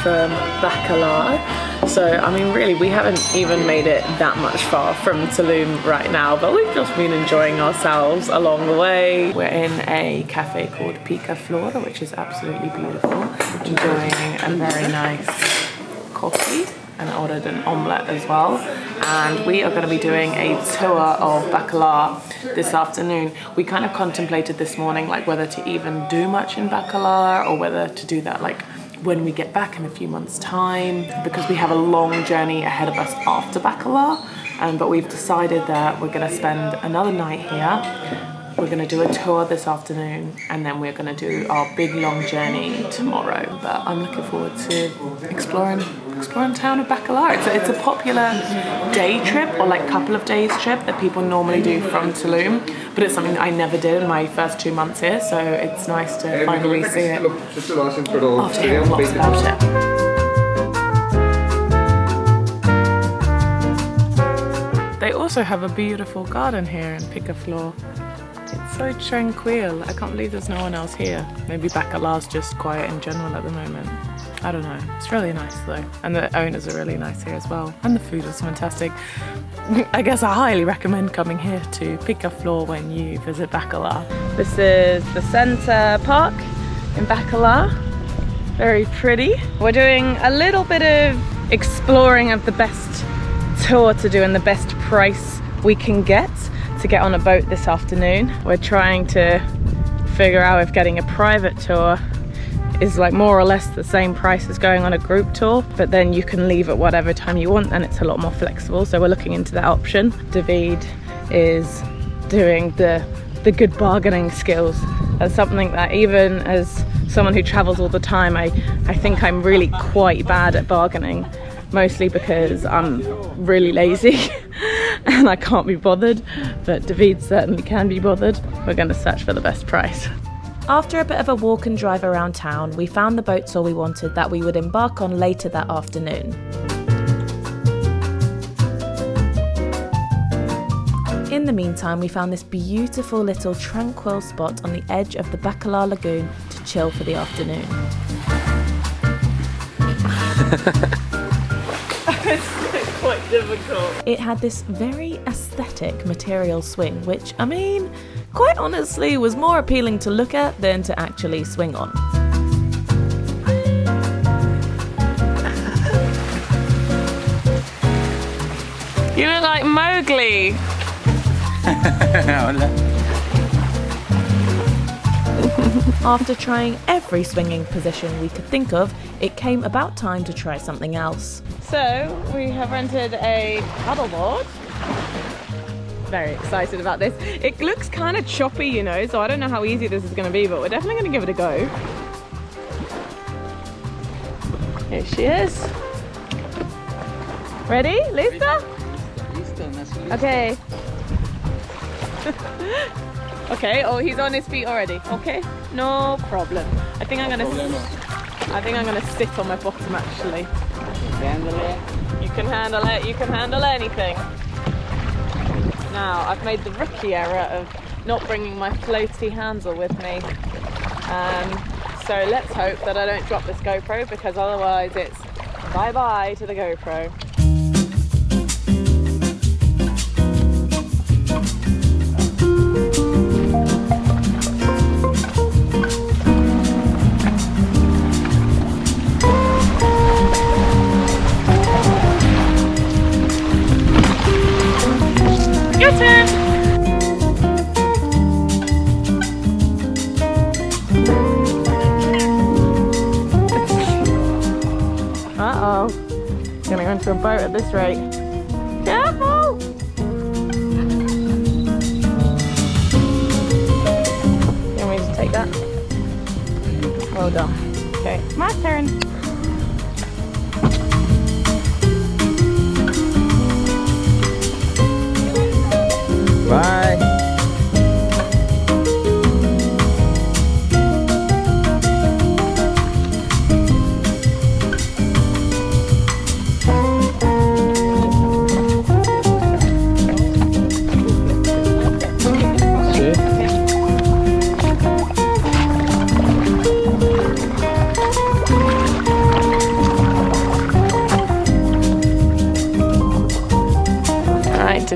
from Bacalar. So, I mean, really, we haven't even made it that much far from Tulum right now, but we've just been enjoying ourselves along the way. We're in a cafe called Pica Flora, which is absolutely beautiful. Enjoying a very nice coffee, and ordered an omelette as well. And we are going to be doing a tour of Bacalar this afternoon. We kind of contemplated this morning like whether to even do much in Bacalar or whether to do that like when we get back in a few months' time, because we have a long journey ahead of us after Bacalar. But we've decided that we're going to spend another night here. We're going to do a tour this afternoon, and then we're going to do our big long journey tomorrow. But I'm looking forward to exploring town of Bacalar. It's a popular day trip or like couple of days trip that people normally do from Tulum, but it's something that I never did in my first 2 months here, so it's nice to finally see it after hearing lots about it. They also have a beautiful garden here in Picaflor. It's so tranquil. I can't believe there's no one else here. Maybe Bacalar's just quiet in general at the moment. I don't know. It's really nice though. And the owners are really nice here as well. And the food is fantastic. I guess I highly recommend coming here to Picaflor when you visit Bacalar. This is the Center Park in Bacalar. Very pretty. We're doing a little bit of exploring of the best tour to do and the best price we can get to get on a boat this afternoon. We're trying to figure out if getting a private tour is like more or less the same price as going on a group tour, but then you can leave at whatever time you want and it's a lot more flexible, so we're looking into that option. David is doing the good bargaining skills. That's something that even as someone who travels all the time, I think I'm really quite bad at bargaining, mostly because I'm really lazy and I can't be bothered, but David certainly can be bothered. We're going to search for the best price. After a bit of a walk and drive around town, we found the boat tour we wanted that we would embark on later that afternoon. In the meantime, we found this beautiful little tranquil spot on the edge of the Bacalar lagoon to chill for the afternoon. It's quite difficult. It had this very aesthetic material swing, which, I mean, quite honestly was more appealing to look at than to actually swing on. You look like Mowgli. After trying every swinging position we could think of, it came about time to try something else. So we have rented a paddleboard. Very excited about this. It looks kind of choppy, you know, so I don't know how easy this is going to be, but we're definitely going to give it a go. Here she is. Ready? Lista? Okay. Okay, oh, he's on his feet already. Okay, no problem. I think I'm gonna sit on my bottom actually. You can handle it. You can handle anything. Now, I've made the rookie error of not bringing my floaty handle with me. So let's hope that I don't drop this GoPro, because otherwise it's bye-bye to the GoPro. Your turn! Uh-oh. Gonna go into a boat at this rate. Careful! You want me to take that? Well done. Okay, my turn. Bye.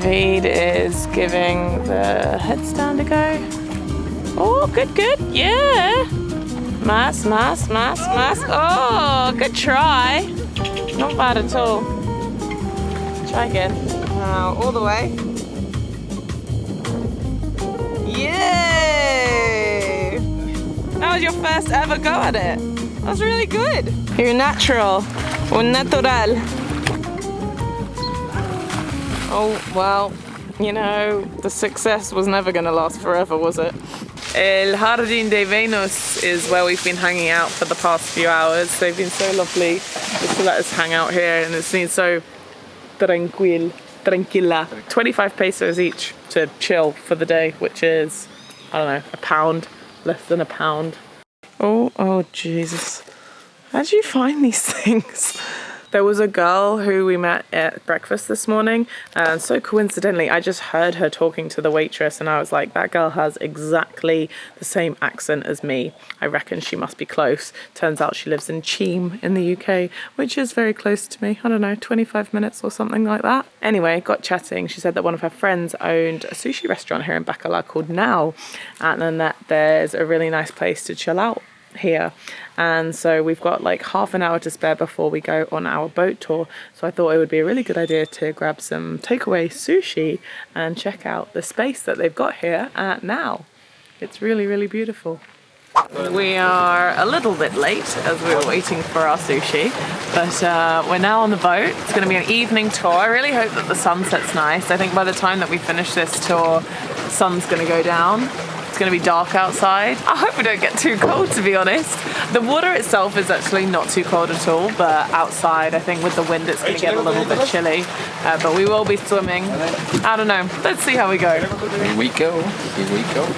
David is giving the headstand a go. Oh, good, good. Yeah. Mas. Oh, good try. Not bad at all. Try again. Now, all the way. Yay! That was your first ever go at it. That was really good. You're natural. Un natural. Oh, well, you know, the success was never going to last forever, was it? El Jardin de Venus is where we've been hanging out for the past few hours. They've been so lovely just to let us hang out here, and it's been so tranquila. 25 pesos each to chill for the day, which is, I don't know, £1, less than £1. Oh, Jesus. How do you find these things? There was a girl who we met at breakfast this morning, and so coincidentally I just heard her talking to the waitress, and I was like, that girl has exactly the same accent as me. I reckon she must be close. Turns out she lives in Cheam in the UK, which is very close to me. I don't know, 25 minutes or something like that. Anyway, got chatting. She said that one of her friends owned a sushi restaurant here in Bacalar called Now, and then that there's a really nice place to chill out here, and so we've got like half an hour to spare before we go on our boat tour, so I thought it would be a really good idea to grab some takeaway sushi and check out the space that they've got here at Now. It's really, really beautiful. We are a little bit late as we were waiting for our sushi, but we're now on the boat. It's going to be an evening tour. I really hope that the sunset's nice. I think by the time that we finish this tour, the sun's going to go down. It's going to be dark outside. I hope we don't get too cold, to be honest. The water itself is actually not too cold at all, but outside, I think with the wind, it's going to get a little bit chilly. But we will be swimming. I don't know. Let's see how we go. Here we go.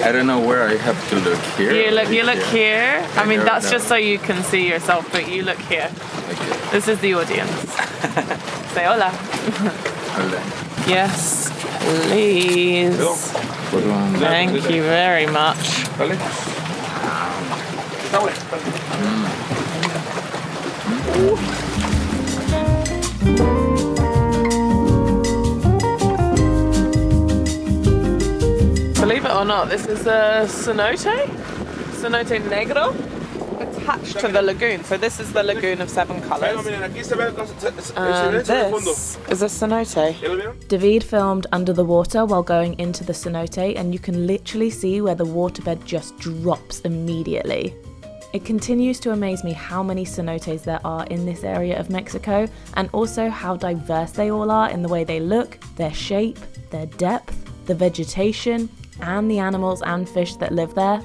I don't know where I have to look here. You look here. I mean, that's just so you can see yourself, but you look here. Okay. This is the audience. Say hola. Hola. Yes, please. Thank you very much. Believe it or not, this is a cenote Negro, attached to the lagoon. So this is the lagoon of 7 colours. And this is a cenote. David filmed under the water while going into the cenote, and you can literally see where the waterbed just drops immediately. It continues to amaze me how many cenotes there are in this area of Mexico, and also how diverse they all are in the way they look, their shape, their depth, the vegetation, and the animals and fish that live there.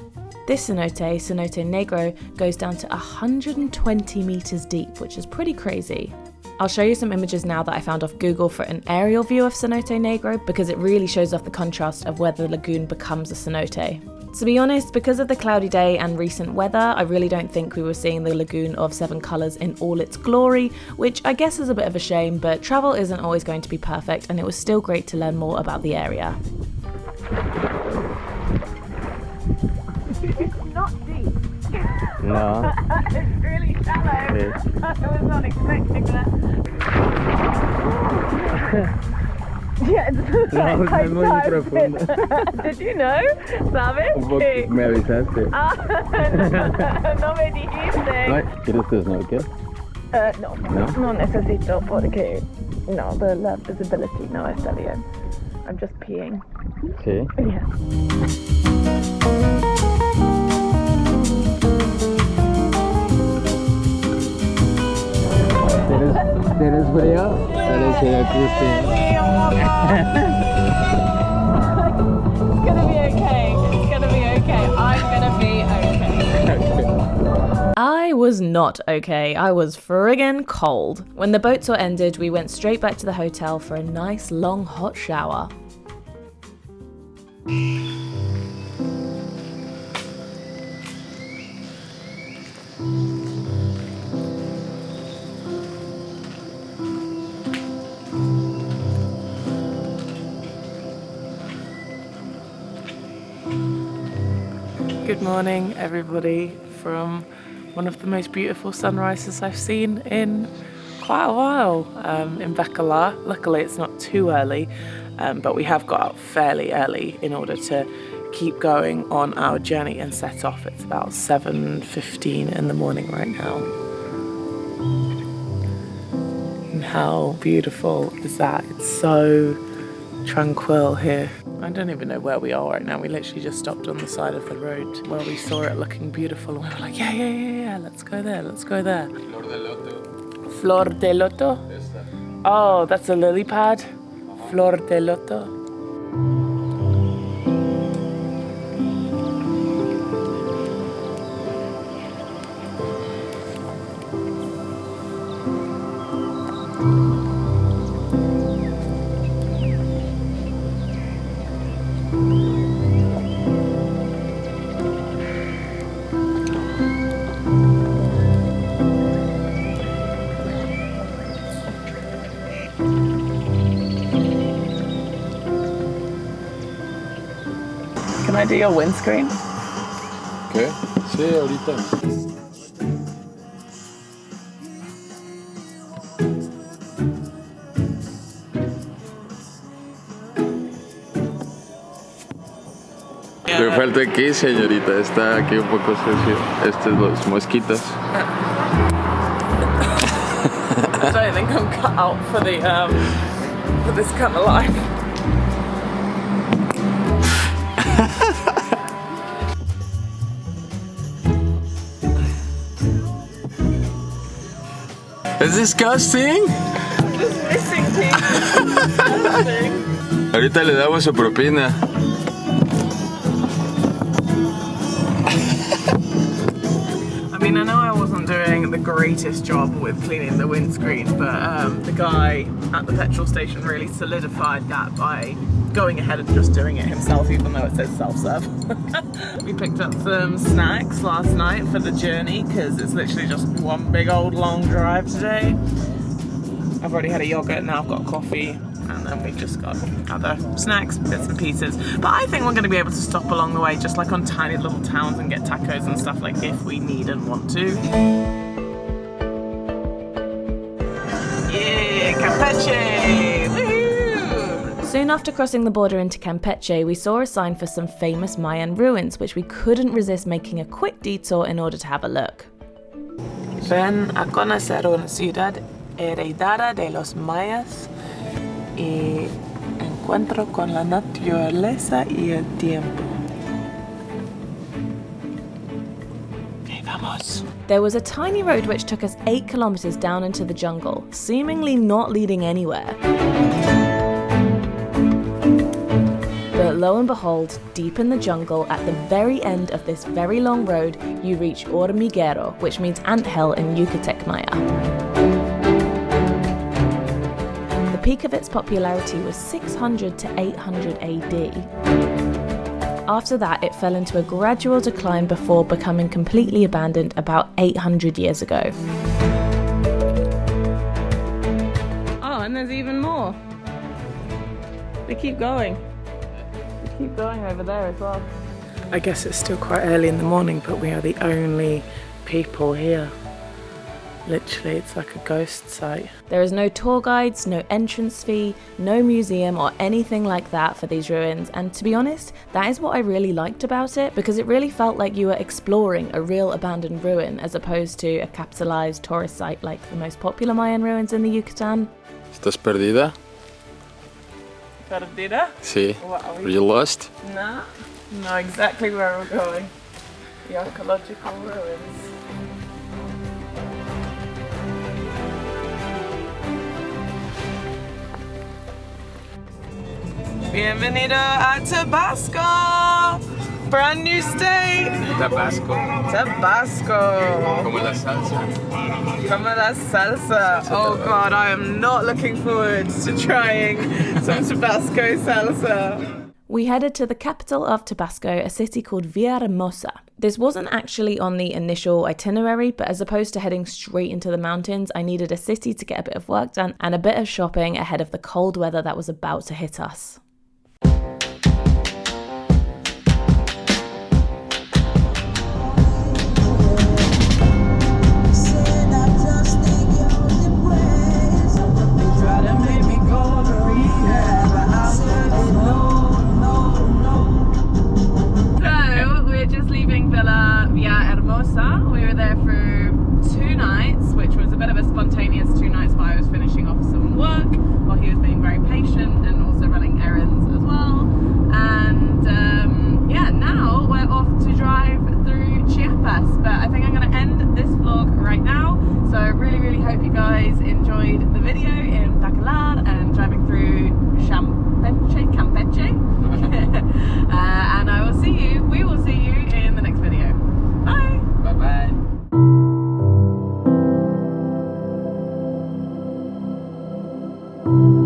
This cenote, Cenote Negro, goes down to 120 meters deep, which is pretty crazy. I'll show you some images now that I found off Google for an aerial view of Cenote Negro, because it really shows off the contrast of where the lagoon becomes a cenote. To be honest, because of the cloudy day and recent weather, I really don't think we were seeing the lagoon of 7 colours in all its glory, which I guess is a bit of a shame, but travel isn't always going to be perfect, and it was still great to learn more about the area. It's not deep. No. It's really shallow. Yes. I was not expecting that. Yeah, it's No, es muy profundo. Did you know? ¿Sabes? Sí. Me avisaste. No me dijiste. ¿Quieres tu snorkel? No necesito porque no, the visibility no está bien. I'm just peeing. Sí. Yeah. ¿Tienes frío? Parece que It's gonna be okay. It's gonna be okay. I'm gonna be okay. I was not okay. I was friggin' cold. When the boat tour ended, we went straight back to the hotel for a nice long hot shower. Good morning, everybody, from one of the most beautiful sunrises I've seen in quite a while in Bacalar. Luckily, it's not too early. but we have got out fairly early in order to keep going on our journey and set off. It's about 7:15 in the morning right now. And how beautiful is that? It's so tranquil here. I don't even know where we are right now. We literally just stopped on the side of the road where we saw it looking beautiful, and we were like, yeah, let's go there. Flor de loto. Flor de loto? Oh, that's a lily pad. Flor de loto. Can I do your windscreen? ¿Qué? Sí, ahorita. Me falta aquí, señorita. Está aquí un poco sucio. Estos los mosquitos. I don't think I'm cut out for this kind of life. It's disgusting. Just missing teeth. Disgusting. Ahorita le damos su propina. I mean, I know I wasn't doing the greatest job with cleaning the windscreen, but the guy at the petrol station really solidified that by going ahead and just doing it himself, even though it says self-serve. We picked up some snacks last night for the journey because it's literally just one big old long drive today. I've already had a yogurt, now I've got coffee, and then we've just got other snacks, bits and pieces. But I think we're going to be able to stop along the way, just like on tiny little towns, and get tacos and stuff, like if we need and want to. Yeah, Campeche! Woohoo! Soon after crossing the border into Campeche, we saw a sign for some famous Mayan ruins, which we couldn't resist making a quick detour in order to have a look. Ven a conocer una ciudad heredada de los mayas y encuentro con la naturaleza y el tiempo. Okay, vamos. There was a tiny road which took us 8 kilometers down into the jungle, seemingly not leading anywhere. But lo and behold, deep in the jungle, at the very end of this very long road, you reach Hormiguero, which means anthill in Yucatec Maya. The peak of its popularity was 600 to 800 AD. After that, it fell into a gradual decline before becoming completely abandoned about 800 years ago. Oh, and there's even more. They keep going. Keep going over there as well. I guess it's still quite early in the morning, but we are the only people here. Literally, it's like a ghost site. There is no tour guides, no entrance fee, no museum or anything like that for these ruins, and to be honest, that is what I really liked about it, because it really felt like you were exploring a real abandoned ruin as opposed to a capitalized tourist site like the most popular Mayan ruins in the Yucatan. ¿Estás perdida? Perdida? Sí. Are you lost? Nah, know exactly where we're going. The archaeological ruins. Bienvenido a Tabasco! Brand new state! Tabasco. Tabasco! Como la salsa. Come on, that salsa. Oh god, I am not looking forward to trying some Tabasco salsa. We headed to the capital of Tabasco, a city called Villahermosa. This wasn't actually on the initial itinerary, but as opposed to heading straight into the mountains, I needed a city to get a bit of work done and a bit of shopping ahead of the cold weather that was about to hit us. last 2 nights, but I was finishing off some work while he was being very patient and also running errands as well. And yeah, now we're off to drive through Chiapas, but I think I'm going to end this vlog right now. So I really hope you guys enjoyed the video in Bacalar and driving through Campeche. And we will see you in the next video. Bye! Bye-bye. Thank you.